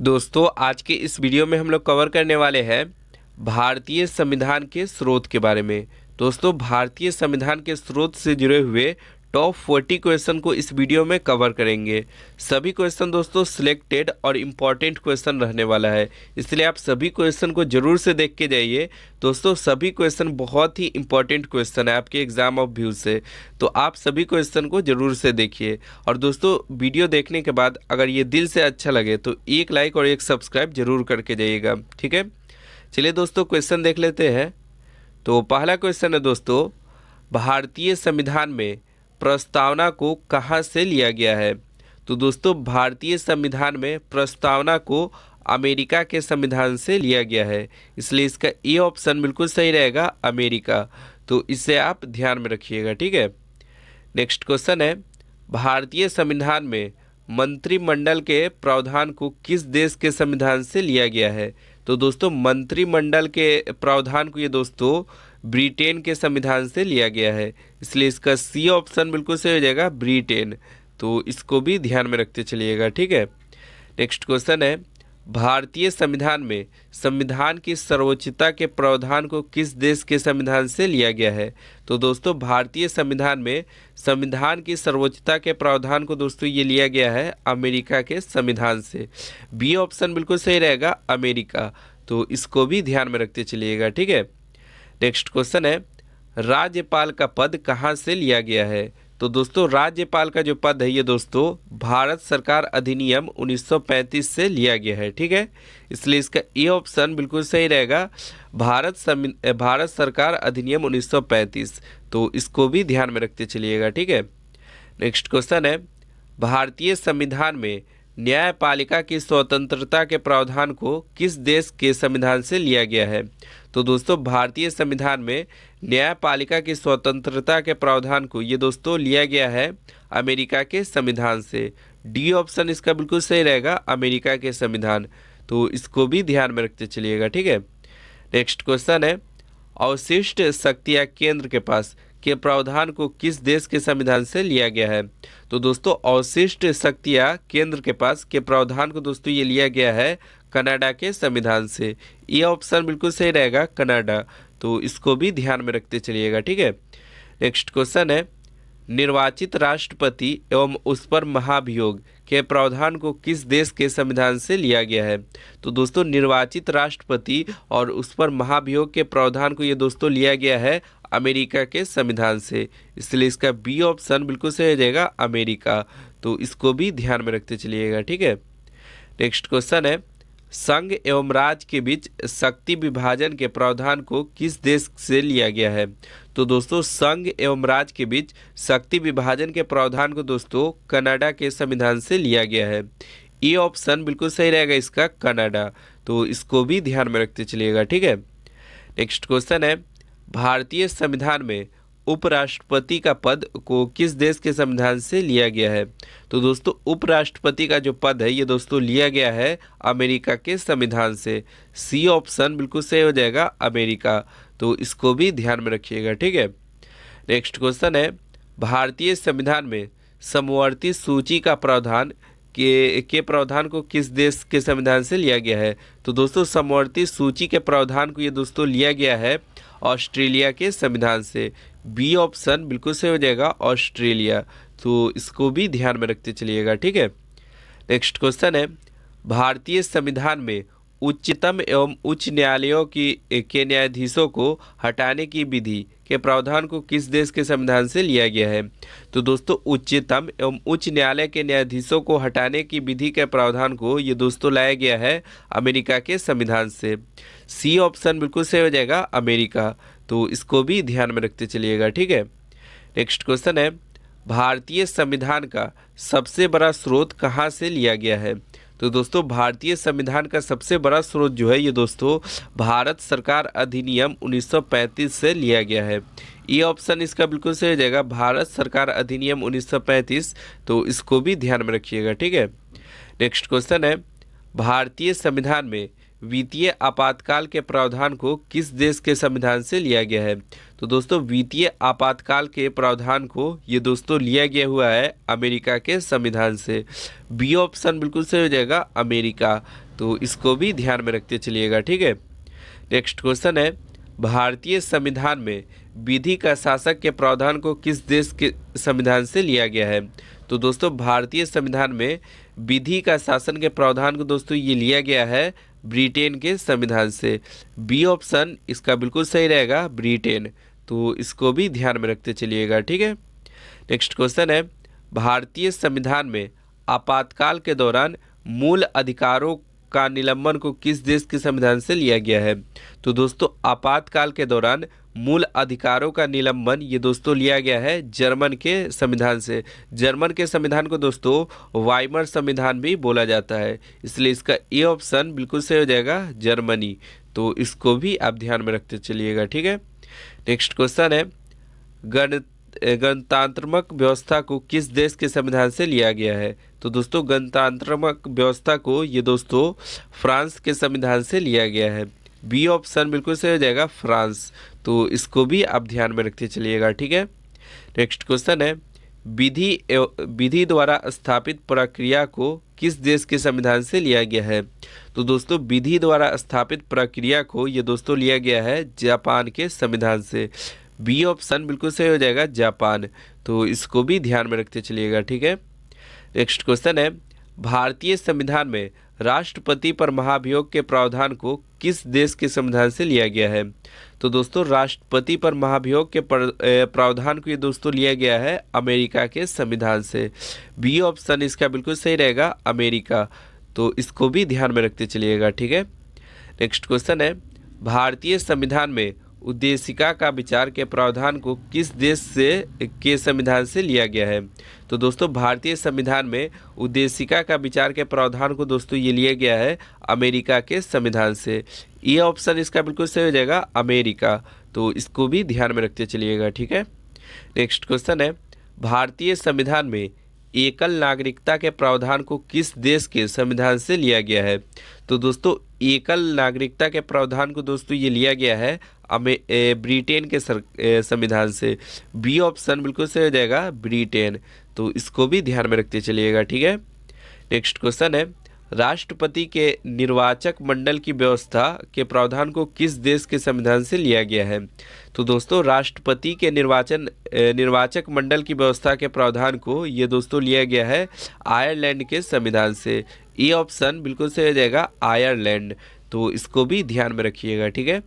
दोस्तों आज के इस वीडियो में हम लोग कवर करने वाले हैं भारतीय संविधान के स्रोत के बारे में। दोस्तों भारतीय संविधान के स्रोत से जुड़े हुए टॉप 40 क्वेश्चन को इस वीडियो में कवर करेंगे। सभी क्वेश्चन दोस्तों सिलेक्टेड और इम्पॉर्टेंट क्वेश्चन रहने वाला है, इसलिए आप सभी क्वेश्चन को जरूर से देख के जाइए। दोस्तों सभी क्वेश्चन बहुत ही इंपॉर्टेंट क्वेश्चन है आपके एग्जाम ऑफ व्यू से, तो आप सभी क्वेश्चन को जरूर से देखिए। और दोस्तों वीडियो देखने के बाद अगर ये दिल से अच्छा लगे तो एक लाइक और एक सब्सक्राइब जरूर करके जाइएगा, ठीक है। चलिए दोस्तों क्वेश्चन देख लेते हैं। तो पहला क्वेश्चन है दोस्तों, भारतीय संविधान में प्रस्तावना को कहाँ से लिया गया है। तो दोस्तों भारतीय संविधान में प्रस्तावना को अमेरिका के संविधान से लिया गया है, इसलिए इसका ए ऑप्शन बिल्कुल सही रहेगा, अमेरिका। तो इसे आप ध्यान में रखिएगा, ठीक है। नेक्स्ट क्वेश्चन है, भारतीय संविधान में मंत्रिमंडल के प्रावधान को किस देश के संविधान से लिया गया है। तो दोस्तों मंत्रिमंडल के प्रावधान को ये दोस्तों ब्रिटेन के संविधान से लिया गया है, इसलिए इसका सी ऑप्शन बिल्कुल सही हो जाएगा, ब्रिटेन। तो इसको भी ध्यान में रखते चलिएगा, ठीक है। नेक्स्ट क्वेश्चन है, भारतीय संविधान में संविधान की सर्वोच्चता के प्रावधान को किस देश के संविधान से लिया गया है। तो दोस्तों भारतीय संविधान में संविधान की सर्वोच्चता के प्रावधान को दोस्तों ये लिया गया है अमेरिका के संविधान से। बी ऑप्शन बिल्कुल सही रहेगा, अमेरिका। तो इसको भी ध्यान में रखते चलिएगा, ठीक है। नेक्स्ट क्वेश्चन है, राज्यपाल का पद कहाँ से लिया गया है। तो दोस्तों राज्यपाल का जो पद है ये दोस्तों भारत सरकार अधिनियम 1935 से लिया गया है, ठीक है। इसलिए इसका ए ऑप्शन बिल्कुल सही रहेगा, भारत सरकार अधिनियम 1935। तो इसको भी ध्यान में रखते चलिएगा, ठीक है। नेक्स्ट क्वेश्चन है, भारतीय संविधान में न्यायपालिका की स्वतंत्रता के प्रावधान को किस देश के संविधान से लिया गया है। तो दोस्तों भारतीय संविधान में न्यायपालिका की स्वतंत्रता के प्रावधान को ये दोस्तों लिया गया है अमेरिका के संविधान से। डी ऑप्शन इसका बिल्कुल सही रहेगा, अमेरिका के संविधान। तो इसको भी ध्यान में रखते चलिएगा, ठीक है। नेक्स्ट क्वेश्चन है, अवशिष्ट शक्तियाँ केंद्र के पास के प्रावधान को किस देश के संविधान से लिया गया है। तो दोस्तों अवशिष्ट शक्तियाँ केंद्र के पास के प्रावधान को दोस्तों ये लिया गया है कनाडा के संविधान से। ये ऑप्शन बिल्कुल सही रहेगा, कनाडा। तो इसको भी ध्यान में रखते चलिएगा, ठीक है। नेक्स्ट क्वेश्चन है, निर्वाचित राष्ट्रपति एवं उस पर महाभियोग के प्रावधान को किस देश के संविधान से लिया गया है। तो दोस्तों निर्वाचित राष्ट्रपति और उस पर महाभियोग के प्रावधान को ये दोस्तों लिया गया है अमेरिका के संविधान से, इसलिए इसका बी ऑप्शन बिल्कुल सही हो जाएगा, अमेरिका। तो इसको भी ध्यान में रखते चलिएगा, ठीक है। नेक्स्ट क्वेश्चन है, संघ एवं राज्य के बीच शक्ति विभाजन के प्रावधान को किस देश से लिया गया है। तो दोस्तों संघ एवं राज्य के बीच शक्ति विभाजन के प्रावधान को दोस्तों कनाडा के संविधान से लिया गया है। ये ऑप्शन बिल्कुल सही रहेगा इसका, कनाडा। तो इसको भी ध्यान में रखते चलिएगा, ठीक है। नेक्स्ट क्वेश्चन है, भारतीय संविधान में उपराष्ट्रपति का पद को किस देश के संविधान से लिया गया है। तो दोस्तों उपराष्ट्रपति का जो पद है ये दोस्तों लिया गया है अमेरिका के संविधान से। सी ऑप्शन बिल्कुल सही हो जाएगा, अमेरिका। तो इसको भी ध्यान में रखिएगा, ठीक है। नेक्स्ट क्वेश्चन है, भारतीय संविधान में समवर्ती सूची का प्रावधान के प्रावधान को किस देश के संविधान से लिया गया है। तो दोस्तों समवर्ती सूची के प्रावधान को ये दोस्तों लिया गया है ऑस्ट्रेलिया के संविधान से। बी ऑप्शन बिल्कुल सही हो जाएगा, ऑस्ट्रेलिया। तो इसको भी ध्यान में रखते चलिएगा, ठीक है। नेक्स्ट क्वेश्चन है, भारतीय संविधान में उच्चतम एवं उच्च न्यायालयों के न्यायाधीशों को हटाने की विधि के प्रावधान को किस देश के संविधान से लिया गया है। तो दोस्तों उच्चतम एवं उच्च न्यायालय के न्यायाधीशों को हटाने की विधि के प्रावधान को ये दोस्तों लाया गया है अमेरिका के संविधान से। सी ऑप्शन बिल्कुल सही हो जाएगा, अमेरिका। तो इसको भी ध्यान में रखते चलिएगा, ठीक है। नेक्स्ट क्वेश्चन है, भारतीय संविधान का सबसे बड़ा स्रोत कहाँ से लिया गया है। तो दोस्तों भारतीय संविधान का सबसे बड़ा स्रोत जो है ये दोस्तों भारत सरकार अधिनियम 1935 से लिया गया है। ये ऑप्शन इसका बिल्कुल सही हो जाएगा, भारत सरकार अधिनियम 1935। तो इसको भी ध्यान में रखिएगा, ठीक है। नेक्स्ट क्वेश्चन है, भारतीय संविधान में वित्तीय आपातकाल के प्रावधान को किस देश के संविधान से लिया गया है? तो दोस्तों वित्तीय आपातकाल के प्रावधान को ये दोस्तों लिया गया हुआ है अमेरिका के संविधान से। बी ऑप्शन बिल्कुल सही हो जाएगा, अमेरिका। तो इसको भी ध्यान में रखते चलिएगा, ठीक है। नेक्स्ट क्वेश्चन है, भारतीय संविधान में विधि का शासक के प्रावधान को किस देश के संविधान से लिया गया है? तो दोस्तों भारतीय संविधान में विधि का शासन के प्रावधान को दोस्तों ये लिया गया है ब्रिटेन के संविधान से। बी ऑप्शन इसका बिल्कुल सही रहेगा, ब्रिटेन। तो इसको भी ध्यान में रखते चलिएगा, ठीक है। नेक्स्ट क्वेश्चन है, भारतीय संविधान में आपातकाल के दौरान मूल अधिकारों का निलंबन को किस देश के संविधान से लिया गया है? तो दोस्तों आपातकाल के दौरान मूल अधिकारों का निलंबन ये दोस्तों लिया गया है जर्मन के संविधान से। जर्मन के संविधान को दोस्तों वाइमर संविधान भी बोला जाता है, इसलिए इसका ए ऑप्शन बिल्कुल सही हो जाएगा, जर्मनी। तो इसको भी आप ध्यान में रखते चलिएगा, ठीक है। नेक्स्ट क्वेश्चन है, गणतंत्रात्मक व्यवस्था को किस देश के संविधान से लिया गया है? तो दोस्तों गणतंत्रात्मक व्यवस्था को ये दोस्तों फ्रांस के संविधान से लिया गया है। बी ऑप्शन बिल्कुल सही हो जाएगा, फ्रांस। तो इसको भी आप ध्यान में रखते चलिएगा, ठीक है। नेक्स्ट क्वेश्चन है, विधि द्वारा स्थापित प्रक्रिया को किस देश के संविधान से लिया गया है? तो दोस्तों विधि द्वारा स्थापित प्रक्रिया को ये दोस्तों लिया गया है जापान के संविधान से। बी ऑप्शन बिल्कुल सही हो जाएगा, जापान। तो इसको भी ध्यान में रखते चलिएगा, ठीक है। नेक्स्ट क्वेश्चन है, भारतीय संविधान में राष्ट्रपति पर महाभियोग के प्रावधान को किस देश के संविधान से लिया गया है? तो दोस्तों राष्ट्रपति पर महाभियोग के प्रावधान को ये दोस्तों लिया गया है अमेरिका के संविधान से। बी ऑप्शन इसका बिल्कुल सही रहेगा, अमेरिका। तो इसको भी ध्यान में रखते चलिएगा, ठीक है। नेक्स्ट क्वेश्चन है, भारतीय संविधान में उद्देशिका का विचार के प्रावधान को किस देश के संविधान से लिया गया है? तो दोस्तों भारतीय संविधान में उद्देशिका का विचार के प्रावधान को दोस्तों ये लिया गया है अमेरिका के संविधान से। ये ऑप्शन इसका बिल्कुल सही हो जाएगा, अमेरिका। तो इसको भी ध्यान में रखते चलिएगा, ठीक है। नेक्स्ट क्वेश्चन है, भारतीय संविधान में एकल नागरिकता के प्रावधान को किस देश के संविधान से लिया गया है? तो दोस्तों एकल नागरिकता के प्रावधान को दोस्तों ये लिया गया है ब्रिटेन के संविधान से। बी ऑप्शन बिल्कुल सही हो जाएगा, ब्रिटेन। तो इसको भी ध्यान में रखते चलिएगा, ठीक है। नेक्स्ट क्वेश्चन है, राष्ट्रपति के निर्वाचक मंडल की व्यवस्था के प्रावधान को किस देश के संविधान से लिया गया है? तो दोस्तों राष्ट्रपति के निर्वाचक मंडल की व्यवस्था के प्रावधान को ये दोस्तों लिया गया है आयरलैंड के संविधान से। ये ऑप्शन बिल्कुल सही हो जाएगा, आयरलैंड। तो इसको भी ध्यान में रखिएगा, ठीक है।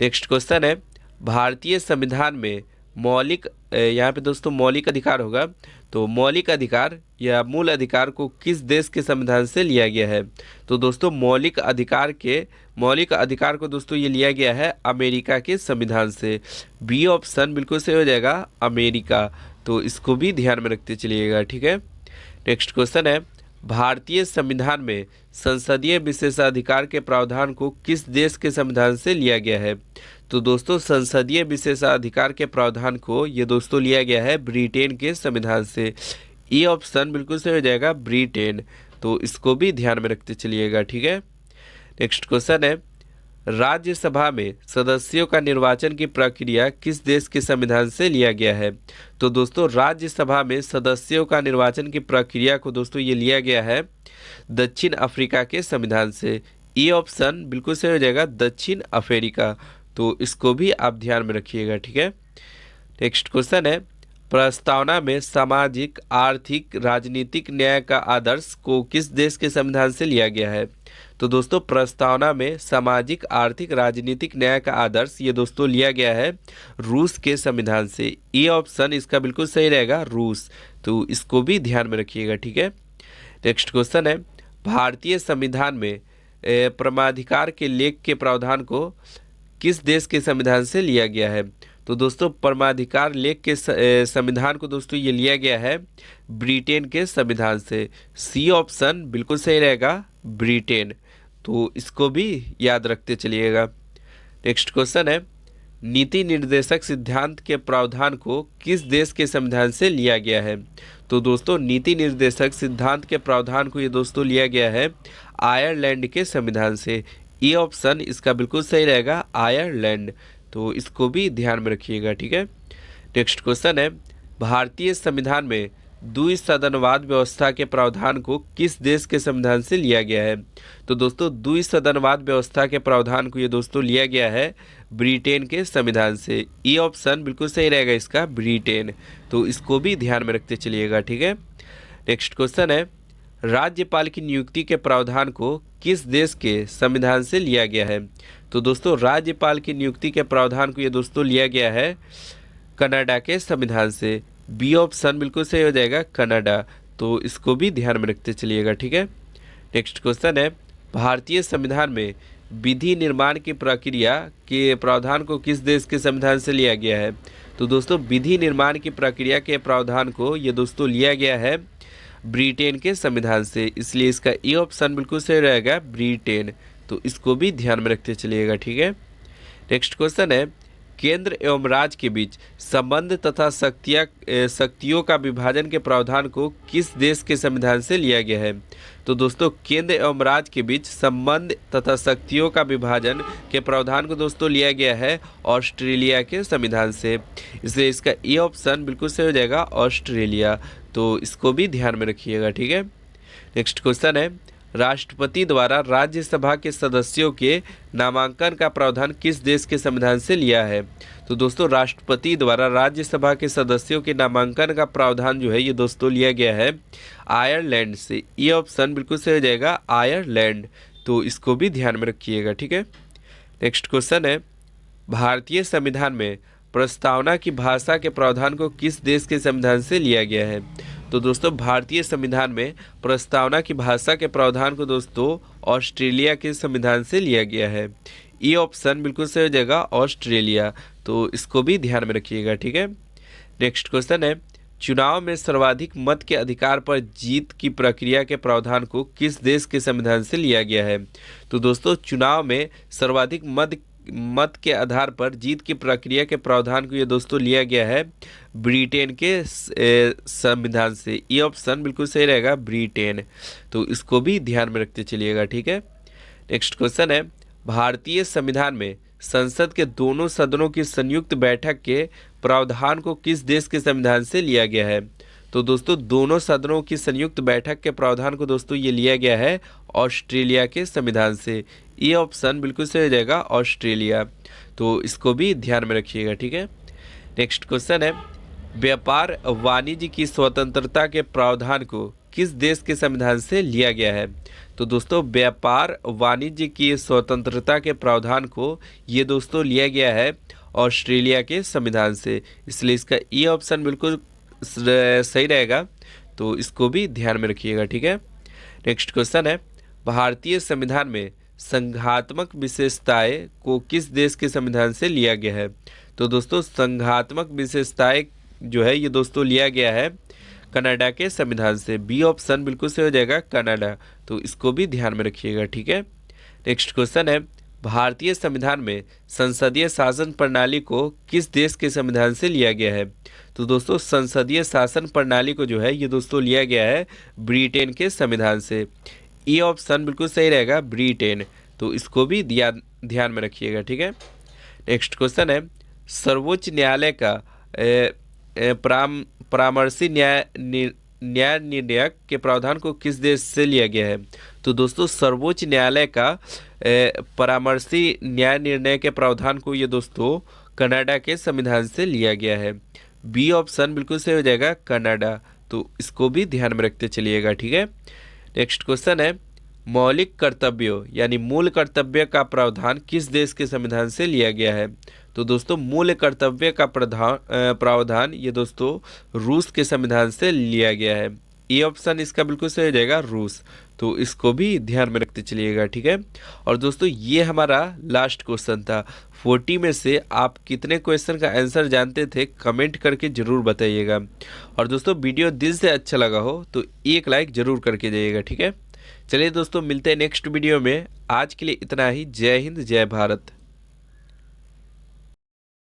नेक्स्ट क्वेश्चन है, भारतीय संविधान में मौलिक यहाँ पे दोस्तों मौलिक अधिकार होगा, तो मौलिक अधिकार या मूल अधिकार को किस देश के संविधान से लिया गया है? तो दोस्तों मौलिक अधिकार को दोस्तों ये लिया गया है अमेरिका के संविधान से। बी ऑप्शन बिल्कुल सही हो जाएगा, अमेरिका। तो इसको भी ध्यान में रखते चलिएगा, ठीक है। नेक्स्ट क्वेश्चन है, भारतीय संविधान में संसदीय विशेषाधिकार के प्रावधान को किस देश के संविधान से लिया गया है? तो दोस्तों संसदीय विशेषाधिकार के प्रावधान को ये दोस्तों लिया गया है ब्रिटेन के संविधान से। ये ऑप्शन बिल्कुल सही हो जाएगा, ब्रिटेन। तो इसको भी ध्यान में रखते चलिएगा, ठीक है। नेक्स्ट क्वेश्चन है, राज्यसभा में सदस्यों का निर्वाचन की प्रक्रिया किस देश के संविधान से लिया गया है? तो दोस्तों राज्यसभा में सदस्यों का निर्वाचन की प्रक्रिया को दोस्तों ये लिया गया है दक्षिण अफ्रीका के संविधान से। ये ऑप्शन बिल्कुल सही हो जाएगा, दक्षिण अफ्रीका। तो इसको भी आप ध्यान में रखिएगा, ठीक है। नेक्स्ट क्वेश्चन है, प्रस्तावना में सामाजिक आर्थिक राजनीतिक न्याय का आदर्श को किस देश के संविधान से लिया गया है? तो दोस्तों प्रस्तावना में सामाजिक आर्थिक राजनीतिक न्याय का आदर्श ये दोस्तों लिया गया है रूस के संविधान से। ये ऑप्शन इसका बिल्कुल सही रहेगा, रूस। तो इसको भी ध्यान में रखिएगा, ठीक है। नेक्स्ट क्वेश्चन है, भारतीय संविधान में परमाधिकार के लेख के प्रावधान को किस देश के संविधान से लिया गया है? तो दोस्तों परमाधिकार लेख के संविधान को दोस्तों ये लिया गया है ब्रिटेन के संविधान से। सी ऑप्शन बिल्कुल सही रहेगा, ब्रिटेन। तो इसको भी याद रखते चलिएगा। नेक्स्ट क्वेश्चन है, नीति निर्देशक सिद्धांत के प्रावधान को किस देश के संविधान से लिया गया है? तो दोस्तों नीति निर्देशक सिद्धांत के प्रावधान को ये दोस्तों लिया गया है आयरलैंड के संविधान से। ए ऑप्शन इसका बिल्कुल सही रहेगा, आयरलैंड। तो इसको भी ध्यान में रखिएगा, ठीक है। नेक्स्ट क्वेश्चन है, भारतीय संविधान में द्विसदनवाद व्यवस्था के प्रावधान को किस देश के संविधान से लिया गया है? तो दोस्तों द्विसदनवाद व्यवस्था के प्रावधान को ये दोस्तों लिया गया है ब्रिटेन के संविधान से। ई ऑप्शन बिल्कुल सही रहेगा इसका, ब्रिटेन। तो इसको भी ध्यान में रखते चलिएगा, ठीक है। नेक्स्ट क्वेश्चन है, राज्यपाल की नियुक्ति के प्रावधान को किस देश के संविधान से लिया गया है? तो दोस्तों राज्यपाल की नियुक्ति के प्रावधान को ये दोस्तों लिया गया है कनाडा के संविधान से। बी ऑप्शन बिल्कुल सही हो जाएगा, कनाडा। तो इसको भी ध्यान में रखते चलिएगा, ठीक है। नेक्स्ट क्वेश्चन है, भारतीय संविधान में विधि निर्माण की प्रक्रिया के प्रावधान को किस देश के संविधान से लिया गया है? तो दोस्तों विधि निर्माण की प्रक्रिया के प्रावधान को ये दोस्तों लिया गया है ब्रिटेन के संविधान से, इसलिए इसका ए ऑप्शन बिल्कुल सही रहेगा, ब्रिटेन। तो इसको भी ध्यान में रखते चलिएगा, ठीक है। नेक्स्ट क्वेश्चन है, केंद्र एवं राज्य के बीच संबंध तथा शक्तियों का विभाजन के प्रावधान को किस देश के संविधान से लिया गया है? तो दोस्तों केंद्र एवं राज्य के बीच संबंध तथा शक्तियों का विभाजन के प्रावधान को दोस्तों लिया गया है ऑस्ट्रेलिया के संविधान से, इसलिए इसका ए ऑप्शन बिल्कुल सही हो जाएगा, ऑस्ट्रेलिया। तो इसको भी ध्यान में रखिएगा, ठीक है। नेक्स्ट क्वेश्चन है, राष्ट्रपति द्वारा राज्यसभा के सदस्यों के नामांकन का प्रावधान किस देश के संविधान से लिया है? तो दोस्तों राष्ट्रपति द्वारा राज्यसभा के सदस्यों के नामांकन का प्रावधान जो है ये दोस्तों लिया गया है आयरलैंड से। ये ऑप्शन बिल्कुल सही हो जाएगा, आयरलैंड। तो इसको भी ध्यान में रखिएगा, ठीक है। नेक्स्ट क्वेश्चन है, भारतीय संविधान में प्रस्तावना की भाषा के प्रावधान को किस देश के संविधान से लिया गया है? तो दोस्तों भारतीय संविधान में प्रस्तावना की भाषा के प्रावधान को दोस्तों ऑस्ट्रेलिया के संविधान से लिया गया है। ये ऑप्शन बिल्कुल सही हो जाएगा, ऑस्ट्रेलिया। तो इसको भी ध्यान में रखिएगा, ठीक है। नेक्स्ट क्वेश्चन है, चुनाव में सर्वाधिक मत के अधिकार पर जीत की प्रक्रिया के प्रावधान को किस देश के संविधान से लिया गया है? तो दोस्तों चुनाव में सर्वाधिक मत के आधार पर जीत की प्रक्रिया के प्रावधान को ये दोस्तों लिया गया है ब्रिटेन के संविधान से। ये ऑप्शन बिल्कुल सही रहेगा, ब्रिटेन। तो इसको भी ध्यान में रखते चलिएगा, ठीक है। नेक्स्ट क्वेश्चन है, भारतीय संविधान में संसद के दोनों सदनों की संयुक्त बैठक के प्रावधान को किस देश के संविधान से लिया गया है? तो दोस्तों दोनों सदनों की संयुक्त बैठक के प्रावधान को दोस्तों ये लिया गया है ऑस्ट्रेलिया के संविधान से। ये ऑप्शन बिल्कुल सही हो जाएगा, ऑस्ट्रेलिया। तो इसको भी ध्यान में रखिएगा, ठीक है। नेक्स्ट क्वेश्चन है, व्यापार वाणिज्य की स्वतंत्रता के प्रावधान को किस देश के संविधान से लिया गया है? तो दोस्तों व्यापार वाणिज्य की स्वतंत्रता के प्रावधान को ये दोस्तों लिया गया है ऑस्ट्रेलिया के संविधान से, इसलिए इसका ये ऑप्शन बिल्कुल सही रहेगा। तो इसको भी ध्यान में रखिएगा, ठीक है। नेक्स्ट क्वेश्चन है, भारतीय संविधान में संघात्मक विशेषताएं को किस देश के संविधान से लिया गया है? तो दोस्तों संघात्मक विशेषताएं जो है ये दोस्तों लिया गया है कनाडा के संविधान से। बी ऑप्शन बिल्कुल सही हो जाएगा, कनाडा। तो इसको भी ध्यान में रखिएगा, ठीक है। नेक्स्ट क्वेश्चन है, भारतीय संविधान में संसदीय शासन प्रणाली को किस देश के संविधान से लिया गया है? तो दोस्तों संसदीय शासन प्रणाली को जो है ये दोस्तों लिया गया है ब्रिटेन के संविधान से। ये ऑप्शन बिल्कुल सही रहेगा, ब्रिटेन। तो इसको भी ध्यान में रखिएगा, ठीक है। नेक्स्ट क्वेश्चन है, सर्वोच्च न्यायालय का परामर्शी न्याय निर्णयक के प्रावधान को किस देश से लिया गया है? तो दोस्तों सर्वोच्च न्यायालय का परामर्शी न्याय निर्णय के प्रावधान को ये दोस्तों कनाडा के संविधान से लिया गया है। बी ऑप्शन बिल्कुल सही हो जाएगा, कनाडा। तो इसको भी ध्यान में रखते चलिएगा, ठीक है। नेक्स्ट क्वेश्चन है, मौलिक कर्तव्यों यानी मूल कर्तव्य का प्रावधान किस देश के संविधान से लिया गया है? तो दोस्तों मूल कर्तव्य का प्रावधान ये दोस्तों रूस के संविधान से लिया गया है। ये ऑप्शन इसका बिल्कुल सही हो जाएगा, रूस। तो इसको भी ध्यान में रखते चलिएगा, ठीक है। और दोस्तों ये हमारा लास्ट क्वेश्चन था। 40 में से आप कितने क्वेश्चन का आंसर जानते थे कमेंट करके ज़रूर बताइएगा। और दोस्तों वीडियो दिल से अच्छा लगा हो तो एक लाइक ज़रूर करके जाइएगा, ठीक है। चलिए दोस्तों मिलते हैं नेक्स्ट वीडियो में। आज के लिए इतना ही। जय हिंद, जय भारत।